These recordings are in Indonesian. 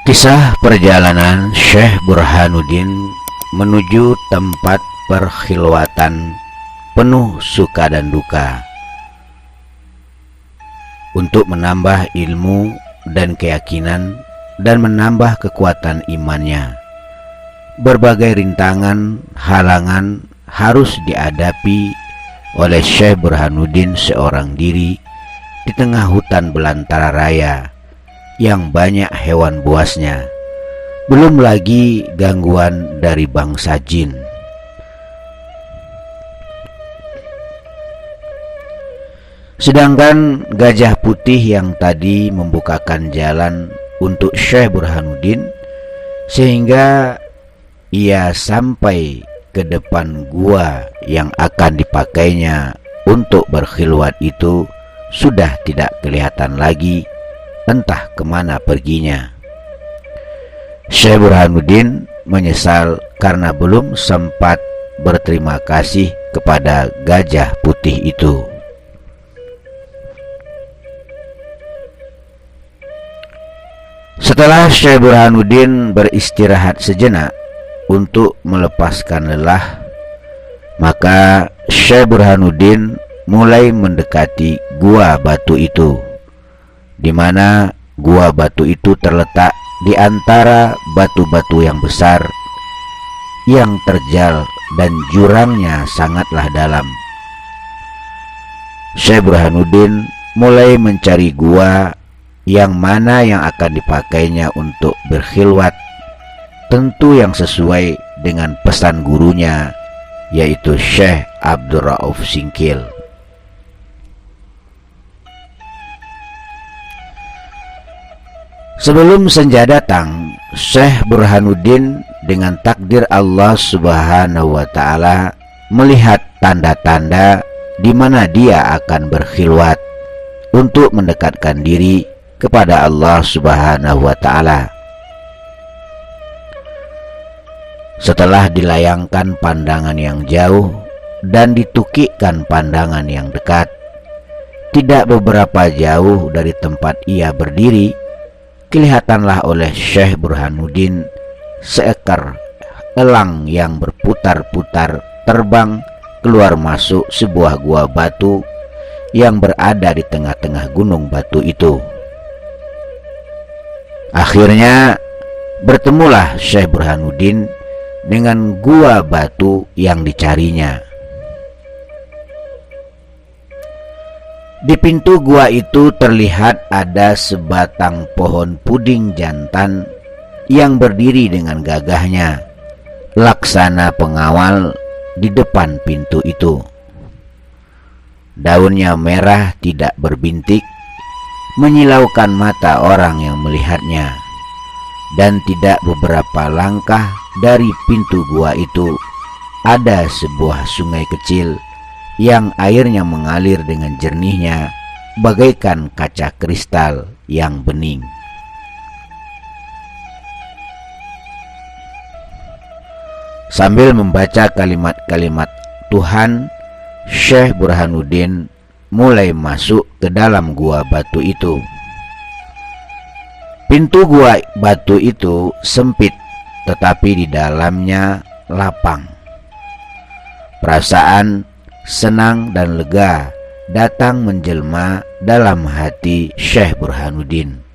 Kisah perjalanan Syekh Burhanuddin menuju tempat perkhilwatan penuh suka dan duka. Untuk menambah ilmu dan keyakinan dan menambah kekuatan imannya, berbagai rintangan, halangan harus dihadapi oleh Syekh Burhanuddin seorang diri di tengah hutan belantara raya yang banyak hewan buasnya, belum lagi gangguan dari bangsa jin. Sedangkan gajah putih yang tadi membukakan jalan untuk Syekh Burhanuddin sehingga ia sampai ke depan gua yang akan dipakainya untuk berkhilwat itu sudah tidak kelihatan lagi, entah kemana perginya. Syekh Burhanuddin menyesal karena belum sempat berterima kasih kepada gajah putih itu. Setelah Syekh Burhanuddin beristirahat sejenak untuk melepaskan lelah, maka Syekh Burhanuddin mulai mendekati gua batu itu, di mana gua batu itu terletak di antara batu-batu yang besar yang terjal dan jurangnya sangatlah dalam. Syekh Burhanuddin mulai mencari gua yang mana yang akan dipakainya untuk berkhilwat, tentu yang sesuai dengan pesan gurunya, yaitu Syekh Abdul Rauf Singkil. Sebelum senja datang, Syekh Burhanuddin dengan takdir Allah Subhanahu wa Ta'ala melihat tanda-tanda di mana dia akan berkhilwat untuk mendekatkan diri kepada Allah Subhanahu wa Ta'ala. Setelah dilayangkan pandangan yang jauh dan ditukikkan pandangan yang dekat, tidak beberapa jauh dari tempat ia berdiri, kelihatanlah oleh Syekh Burhanuddin seekor elang yang berputar-putar terbang keluar masuk sebuah gua batu yang berada di tengah-tengah gunung batu itu. Akhirnya bertemulah Syekh Burhanuddin dengan gua batu yang dicarinya. Di pintu gua itu terlihat ada sebatang pohon puding jantan yang berdiri dengan gagahnya, laksana pengawal di depan pintu itu. Daunnya merah tidak berbintik, menyilaukan mata orang yang melihatnya, dan tidak beberapa langkah dari pintu gua itu ada sebuah sungai kecil yang airnya mengalir dengan jernihnya bagaikan kaca kristal yang bening. Sambil membaca kalimat-kalimat Tuhan, Syekh Burhanuddin mulai masuk ke dalam gua batu itu. Pintu gua batu itu sempit, tetapi di dalamnya lapang. Perasaan senang dan lega datang menjelma dalam hati Syekh Burhanuddin.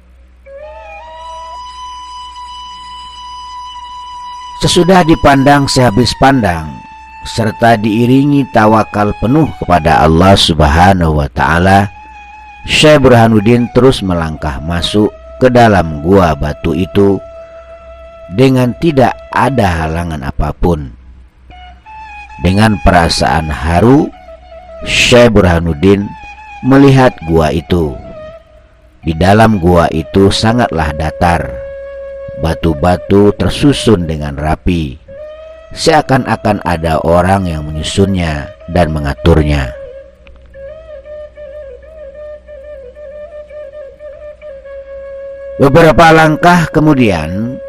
Sesudah dipandang sehabis pandang, serta diiringi tawakal penuh kepada Allah Subhanahu wa Ta'ala, Syekh Burhanuddin terus melangkah masuk ke dalam gua batu itu dengan tidak ada halangan apapun. Dengan perasaan haru, Syekh Burhanuddin melihat gua itu. Di dalam gua itu sangatlah datar, batu-batu tersusun dengan rapi, seakan-akan ada orang yang menyusunnya dan mengaturnya. Beberapa langkah kemudian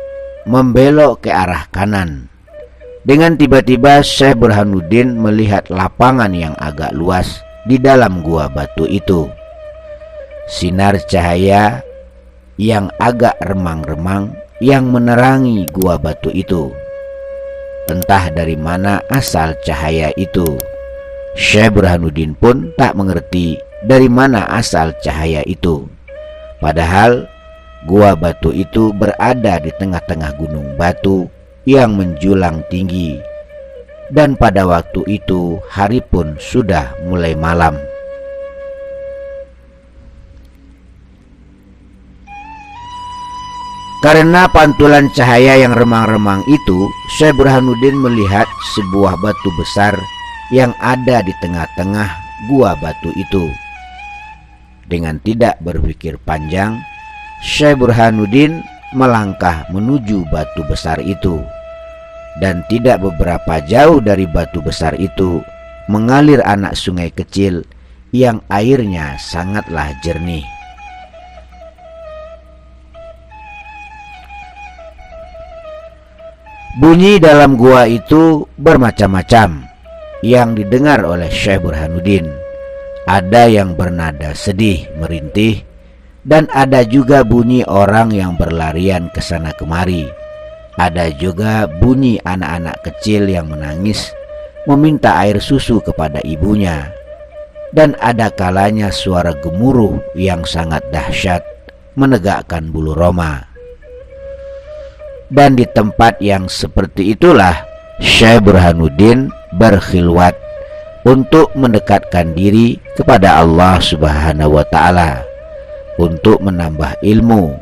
membelok ke arah kanan. Dengan tiba-tiba Syekh Burhanuddin melihat lapangan yang agak luas di dalam gua batu itu. Sinar cahaya yang agak remang-remang yang menerangi gua batu itu. Entah dari mana asal cahaya itu. Syekh Burhanuddin pun tak mengerti dari mana asal cahaya itu. Padahal gua batu itu berada di tengah-tengah gunung batu yang menjulang tinggi. Dan pada waktu itu hari pun sudah mulai malam. Karena pantulan cahaya yang remang-remang itu, Syekh Burhanuddin melihat sebuah batu besar yang ada di tengah-tengah gua batu itu. Dengan tidak berpikir panjang, Syekh Burhanuddin melangkah menuju batu besar itu. Dan tidak beberapa jauh dari batu besar itu mengalir anak sungai kecil yang airnya sangatlah jernih. Bunyi dalam gua itu bermacam-macam yang didengar oleh Syekh Burhanuddin. Ada yang bernada sedih merintih, dan ada juga bunyi orang yang berlarian ke sana kemari. Ada juga bunyi anak-anak kecil yang menangis meminta air susu kepada ibunya. Dan ada kalanya suara gemuruh yang sangat dahsyat menegakkan bulu roma. Dan di tempat yang seperti itulah Syekh Burhanuddin berkhilwat untuk mendekatkan diri kepada Allah Subhanahu wa Ta'ala, untuk menambah ilmu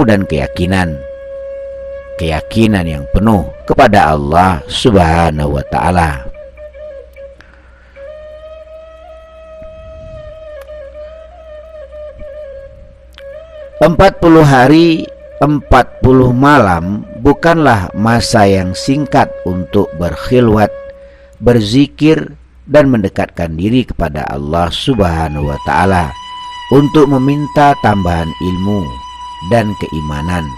dan keyakinan yang penuh kepada Allah Subhanahu wa Ta'ala. Empat 40 hari 40 malam bukanlah masa yang singkat untuk berkhilwat, berzikir, dan mendekatkan diri kepada Allah Subhanahu wa Ta'ala untuk meminta tambahan ilmu dan keimanan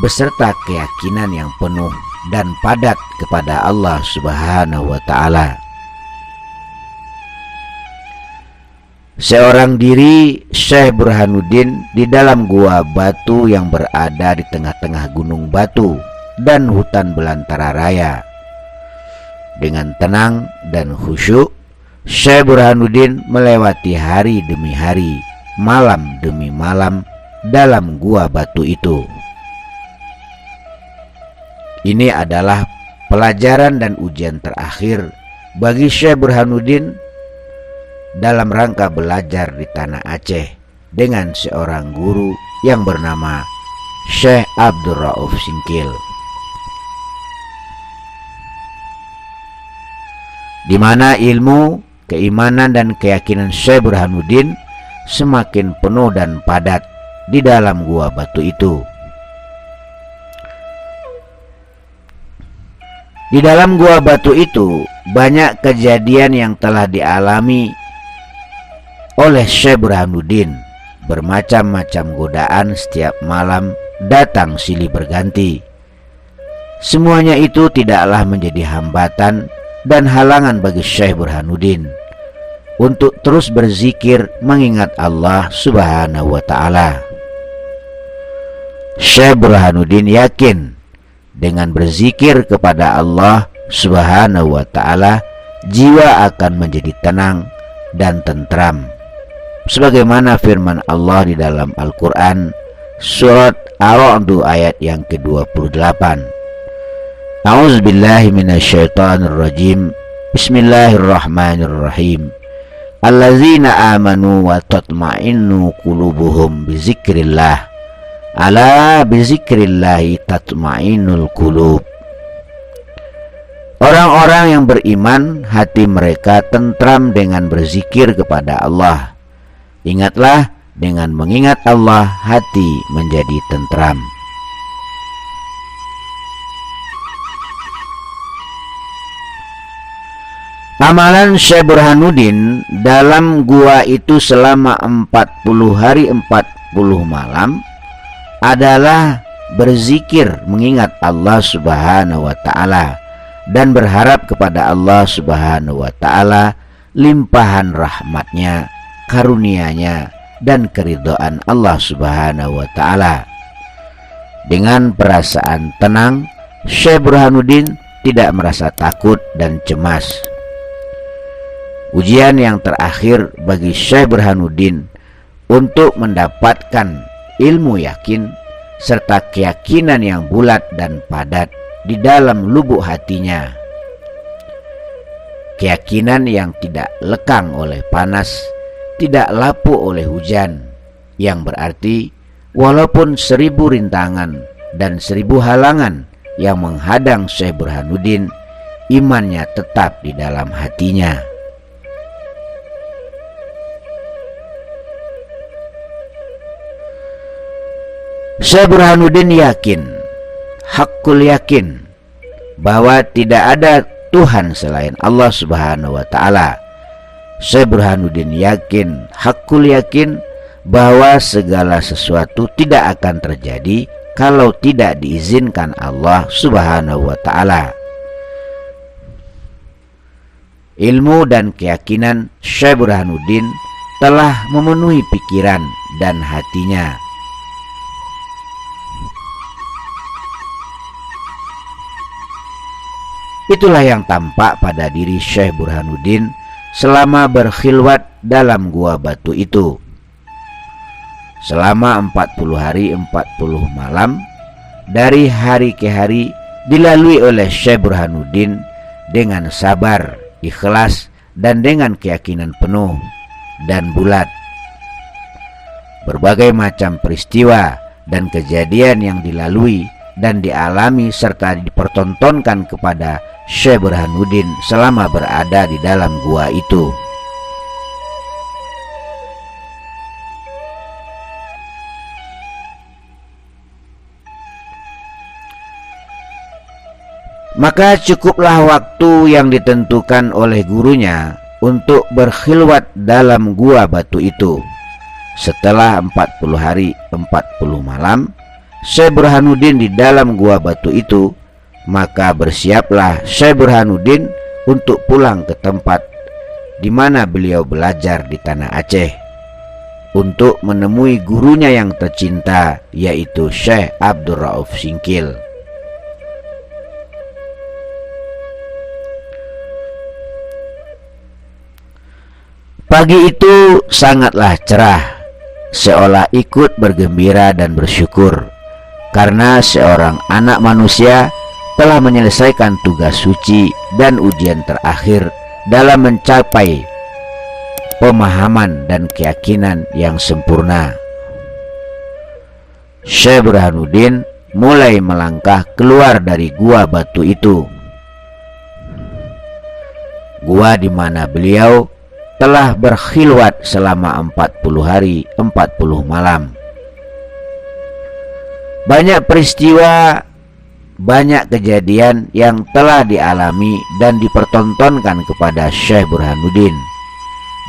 beserta keyakinan yang penuh dan padat kepada Allah Subhanahu wa Ta'ala. Seorang diri Syekh Burhanuddin di dalam gua batu yang berada di tengah-tengah gunung batu dan hutan belantara raya. Dengan tenang dan khusyuk, Syekh Burhanuddin melewati hari demi hari, malam demi malam dalam gua batu itu. Ini adalah pelajaran dan ujian terakhir bagi Syekh Burhanuddin dalam rangka belajar di tanah Aceh dengan seorang guru yang bernama Syekh Abdul Rauf Singkil, di mana ilmu, keimanan, dan keyakinan Syekh Burhanuddin semakin penuh dan padat di dalam gua batu itu. Di dalam gua batu itu banyak kejadian yang telah dialami oleh Syekh Burhanuddin. Bermacam-macam godaan setiap malam datang silih berganti. Semuanya itu tidaklah menjadi hambatan dan halangan bagi Syekh Burhanuddin untuk terus berzikir mengingat Allah Subhanahu wa Ta'ala. Syekh Burhanuddin yakin dengan berzikir kepada Allah Subhanahu wa Ta'ala, jiwa akan menjadi tenang dan tentram, sebagaimana firman Allah di dalam Al-Quran surat Ar-Ra'd ayat yang ke-28. A'udzubillahi minasyaitonirrajim. Bismillahirrahmanirrahim. Allazina amanu wa tatma'innu qulubuhum bizikrillah. Ala bizikrillahi tatma'innul qulub. Orang-orang yang beriman, hati mereka tentram dengan berzikir kepada Allah. Ingatlah, dengan mengingat Allah, hati menjadi tentram. Amalan Syekh Burhanuddin dalam gua itu selama 40 hari 40 malam adalah berzikir mengingat Allah Subhanahu wa Ta'ala dan berharap kepada Allah Subhanahu wa Ta'ala limpahan rahmatnya, karunia-Nya, dan keridhaan Allah Subhanahu wa Ta'ala. Dengan perasaan tenang, Syekh Burhanuddin tidak merasa takut dan cemas. Ujian yang terakhir bagi Syekh Burhanuddin untuk mendapatkan ilmu yakin serta keyakinan yang bulat dan padat di dalam lubuk hatinya. Keyakinan yang tidak lekang oleh panas, tidak lapuk oleh hujan, yang berarti walaupun 1000 rintangan dan 1000 halangan yang menghadang Syekh Burhanuddin, imannya tetap di dalam hatinya. Syekh Burhanuddin yakin, hakul yakin, bahwa tidak ada Tuhan selain Allah Subhanahu wa Ta'ala. Syekh Burhanuddin yakin, hakul yakin, bahwa segala sesuatu tidak akan terjadi kalau tidak diizinkan Allah Subhanahu wa Ta'ala. Ilmu dan keyakinan Syekh Burhanuddin telah memenuhi pikiran dan hatinya. Itulah yang tampak pada diri Syekh Burhanuddin selama berkhilwat dalam gua batu itu. Selama 40 hari 40 malam, dari hari ke hari dilalui oleh Syekh Burhanuddin dengan sabar, ikhlas, dan dengan keyakinan penuh dan bulat. Berbagai macam peristiwa dan kejadian yang dilalui dan dialami serta dipertontonkan kepada Syekh Burhanuddin selama berada di dalam gua itu. Maka cukuplah waktu yang ditentukan oleh gurunya untuk berkhilwat dalam gua batu itu. Setelah 40 hari 40 malam Syekh Burhanuddin di dalam gua batu itu, maka bersiaplah Syekh Burhanuddin untuk pulang ke tempat di mana beliau belajar di tanah Aceh, untuk menemui gurunya yang tercinta, yaitu Syekh Abdul Rauf Singkil. Pagi itu sangatlah cerah, seolah ikut bergembira dan bersyukur karena seorang anak manusia telah menyelesaikan tugas suci dan ujian terakhir dalam mencapai pemahaman dan keyakinan yang sempurna. Syekh Burhanuddin mulai melangkah keluar dari gua batu itu, gua di mana beliau telah berkhilwat selama 40 hari 40 malam. Banyak peristiwa, banyak kejadian yang telah dialami dan dipertontonkan kepada Syekh Burhanuddin.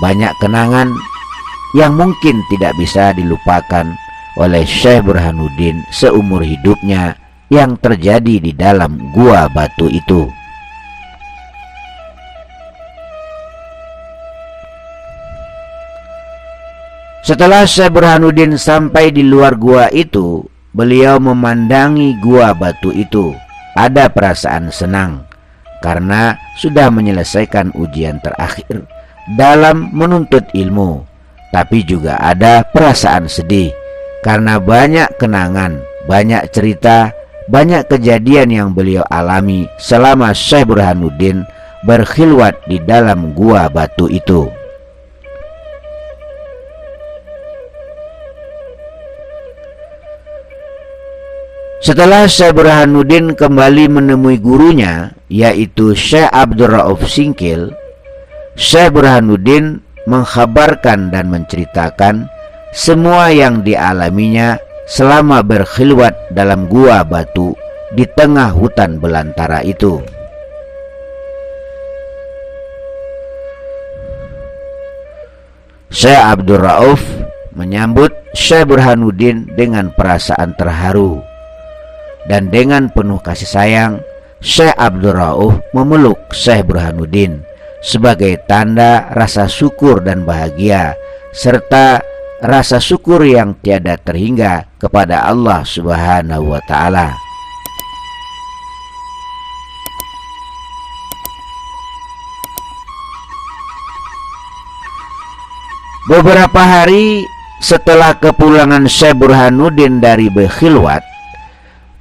Banyak kenangan yang mungkin tidak bisa dilupakan oleh Syekh Burhanuddin seumur hidupnya yang terjadi di dalam gua batu itu. Setelah Syekh Burhanuddin sampai di luar gua itu, beliau memandangi gua batu itu. Ada perasaan senang karena sudah menyelesaikan ujian terakhir dalam menuntut ilmu. Tapi juga ada perasaan sedih karena banyak kenangan, banyak cerita, banyak kejadian yang beliau alami selama Syekh Burhanuddin berkhilwat di dalam gua batu itu. Setelah Syekh Burhanuddin kembali menemui gurunya, yaitu Syekh Abdul Rauf Singkil, Syekh Burhanuddin mengkhabarkan dan menceritakan semua yang dialaminya selama berkhilwat dalam gua batu di tengah hutan belantara itu. Syekh Abdul Rauf menyambut Syekh Burhanuddin dengan perasaan terharu. Dan dengan penuh kasih sayang, Syekh Abdul Rauf memeluk Syekh Burhanuddin sebagai tanda rasa syukur dan bahagia serta rasa syukur yang tiada terhingga kepada Allah Subhanahu wa Ta'ala. Beberapa hari setelah kepulangan Syekh Burhanuddin dari berkhilwat,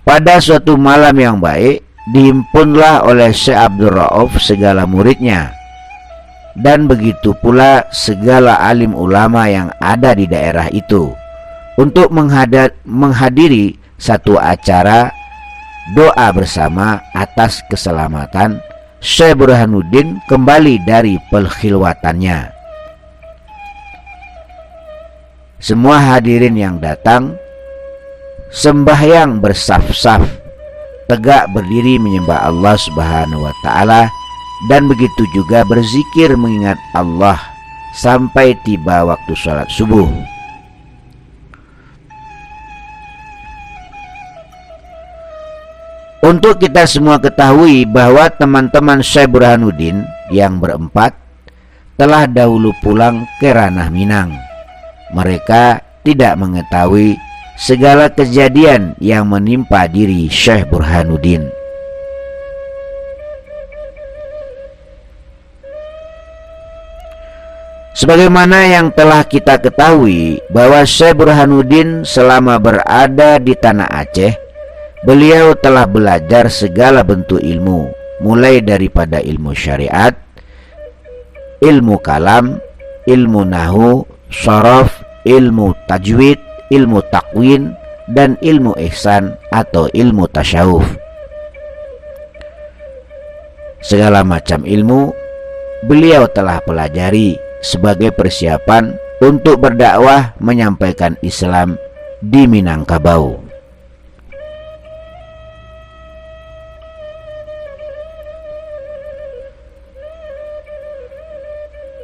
pada suatu malam yang baik dihimpunlah oleh Syekh Abdul Rauf segala muridnya, dan begitu pula segala alim ulama yang ada di daerah itu untuk menghadiri satu acara doa bersama atas keselamatan Syekh Burhanuddin kembali dari perkhilwatannya. Semua hadirin yang datang sembahyang bersaf-saf, tegak berdiri menyembah Allah Subhanahu wa Ta'ala, dan begitu juga berzikir mengingat Allah sampai tiba waktu sholat subuh. Untuk kita semua ketahui bahwa teman-teman Syekh Burhanuddin yang berempat telah dahulu pulang ke Ranah Minang. Mereka tidak mengetahui segala kejadian yang menimpa diri Syekh Burhanuddin. Sebagaimana yang telah kita ketahui bahwa Syekh Burhanuddin selama berada di tanah Aceh, beliau telah belajar segala bentuk ilmu, mulai daripada ilmu syariat, ilmu kalam, ilmu nahu, syaraf, ilmu tajwid, ilmu takwin, dan ilmu ihsan atau ilmu tasyawuf. Segala macam ilmu beliau telah pelajari sebagai persiapan untuk berdakwah menyampaikan Islam di Minangkabau.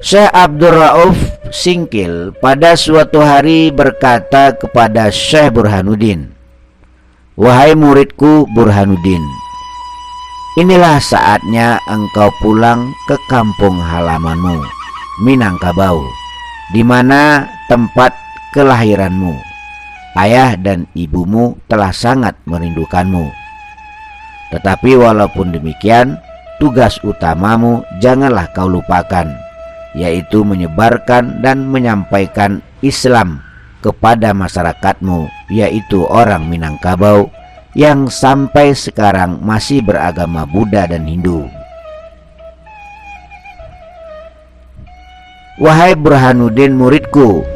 Syekh Abdul Rauf Singkil pada suatu hari berkata kepada Syekh Burhanuddin, "Wahai muridku Burhanuddin, inilah saatnya engkau pulang ke kampung halamanmu, Minangkabau, di mana tempat kelahiranmu. Ayah dan ibumu telah sangat merindukanmu. Tetapi walaupun demikian, tugas utamamu janganlah kau lupakan, yaitu menyebarkan dan menyampaikan Islam kepada masyarakatmu, yaitu orang Minangkabau yang sampai sekarang masih beragama Buddha dan Hindu. Wahai Burhanuddin muridku,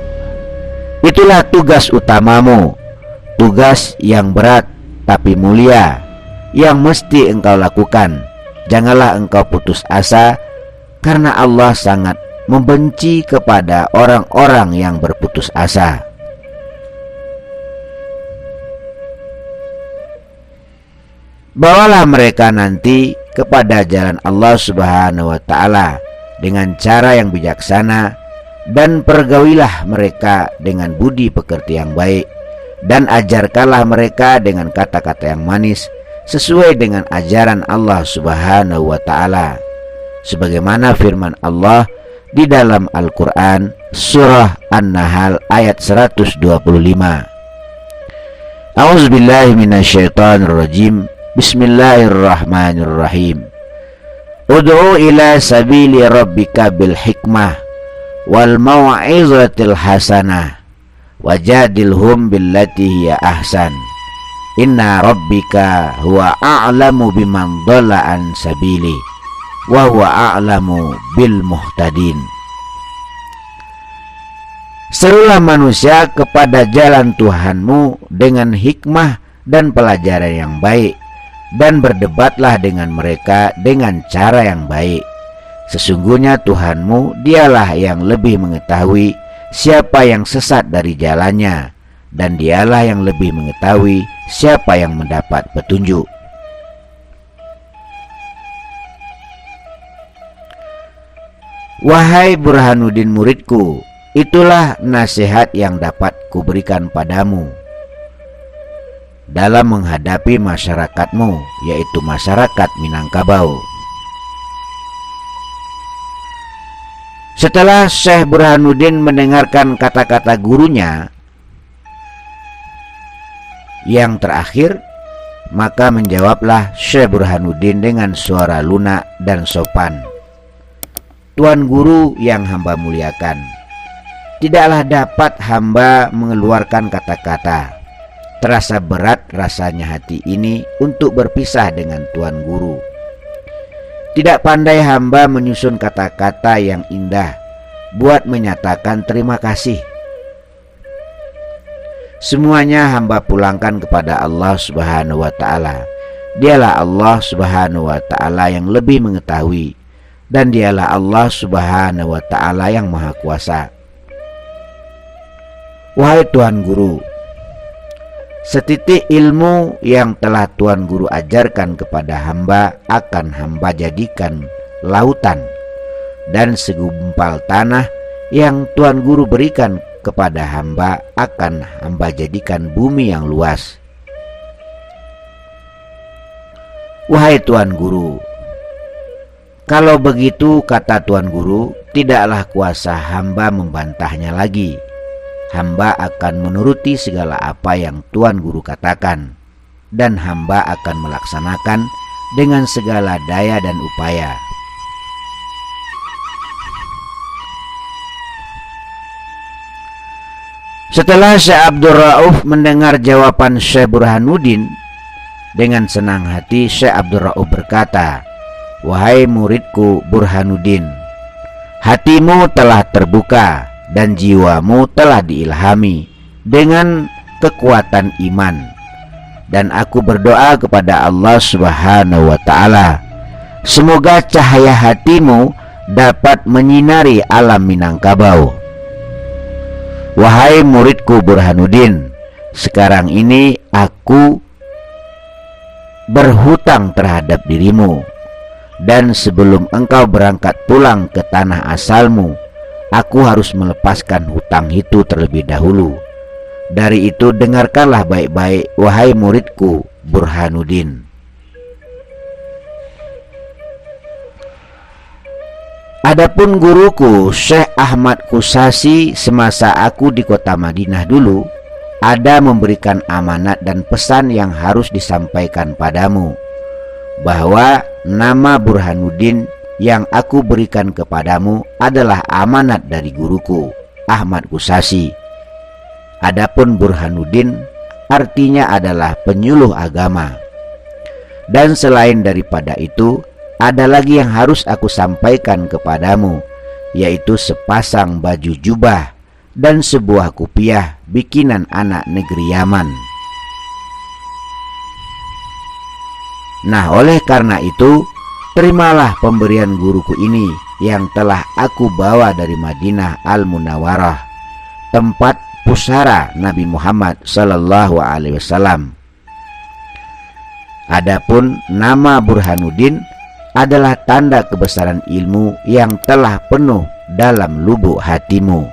itulah tugas utamamu, tugas yang berat tapi mulia yang mesti engkau lakukan. Janganlah engkau putus asa, karena Allah sangat membenci kepada orang-orang yang berputus asa. Bawalah mereka nanti kepada jalan Allah Subhanahu wa Ta'ala dengan cara yang bijaksana, dan pergaulilah mereka dengan budi pekerti yang baik, dan ajarkanlah mereka dengan kata-kata yang manis sesuai dengan ajaran Allah Subhanahu wa Ta'ala, sebagaimana firman Allah di dalam Al-Quran surah An-Nahl ayat 125. A'udzubillahi minasyaitonirrajim. Bismillahirrahmanirrahim. Ud'u ila sabili rabbika bil hikmah wal mau'izatil hasanah wajadilhum billati hiya ahsan. Inna rabbika huwa a'lamu biman dhalla an sabili wa huwa a'lamu bil muhtadin. Serulah manusia kepada jalan Tuhanmu dengan hikmah dan pelajaran yang baik, dan berdebatlah dengan mereka dengan cara yang baik. Sesungguhnya Tuhanmu dialah yang lebih mengetahui siapa yang sesat dari jalannya, dan dialah yang lebih mengetahui siapa yang mendapat petunjuk. Wahai Burhanuddin muridku, itulah nasihat yang dapat kuberikan padamu dalam menghadapi masyarakatmu, yaitu masyarakat Minangkabau. Setelah Syekh Burhanuddin mendengarkan kata-kata gurunya yang terakhir, maka menjawablah Syekh Burhanuddin dengan suara lunak dan sopan, "Tuan Guru yang hamba muliakan, tidaklah dapat hamba mengeluarkan kata-kata. Terasa berat rasanya hati ini untuk berpisah dengan Tuan Guru. Tidak pandai hamba menyusun kata-kata yang indah buat menyatakan terima kasih. Semuanya hamba pulangkan kepada Allah Subhanahu wa ta'ala. Dialah Allah Subhanahu wa ta'ala yang lebih mengetahui, dan dialah Allah Subhanahu wa ta'ala yang maha kuasa. Wahai Tuan Guru, setitik ilmu yang telah Tuan Guru ajarkan kepada hamba akan hamba jadikan lautan, dan segumpal tanah yang Tuan Guru berikan kepada hamba akan hamba jadikan bumi yang luas. Wahai Tuan Guru, kalau begitu, kata Tuan Guru, tidaklah kuasa hamba membantahnya lagi. Hamba akan menuruti segala apa yang Tuan Guru katakan, dan hamba akan melaksanakan dengan segala daya dan upaya. Setelah Syekh Abdul Rauf mendengar jawaban Syekh Burhanuddin, dengan senang hati Syekh Abdul Rauf berkata, "Wahai muridku Burhanuddin, hatimu telah terbuka dan jiwamu telah diilhami dengan kekuatan iman, dan aku berdoa kepada Allah Subhanahu wa ta'ala, semoga cahaya hatimu dapat menyinari alam Minangkabau. Wahai muridku Burhanuddin, sekarang ini aku berhutang terhadap dirimu, dan sebelum engkau berangkat pulang ke tanah asalmu, aku harus melepaskan hutang itu terlebih dahulu. Dari itu dengarkanlah baik-baik, wahai muridku Burhanuddin. Adapun guruku Syekh Ahmad Kusasi semasa aku di kota Madinah dulu, ada memberikan amanat dan pesan yang harus disampaikan padamu, bahwa nama Burhanuddin yang aku berikan kepadamu adalah amanat dari guruku Ahmad Kusasi. Adapun Burhanuddin artinya adalah penyuluh agama. Dan selain daripada itu, ada lagi yang harus aku sampaikan kepadamu, yaitu sepasang baju jubah dan sebuah kupiah bikinan anak negeri Yaman. Nah, oleh karena itu, terimalah pemberian guruku ini yang telah aku bawa dari Madinah Al-Munawwarah, tempat pusara Nabi Muhammad sallallahu alaihi wasallam. Adapun nama Burhanuddin adalah tanda kebesaran ilmu yang telah penuh dalam lubuk hatimu.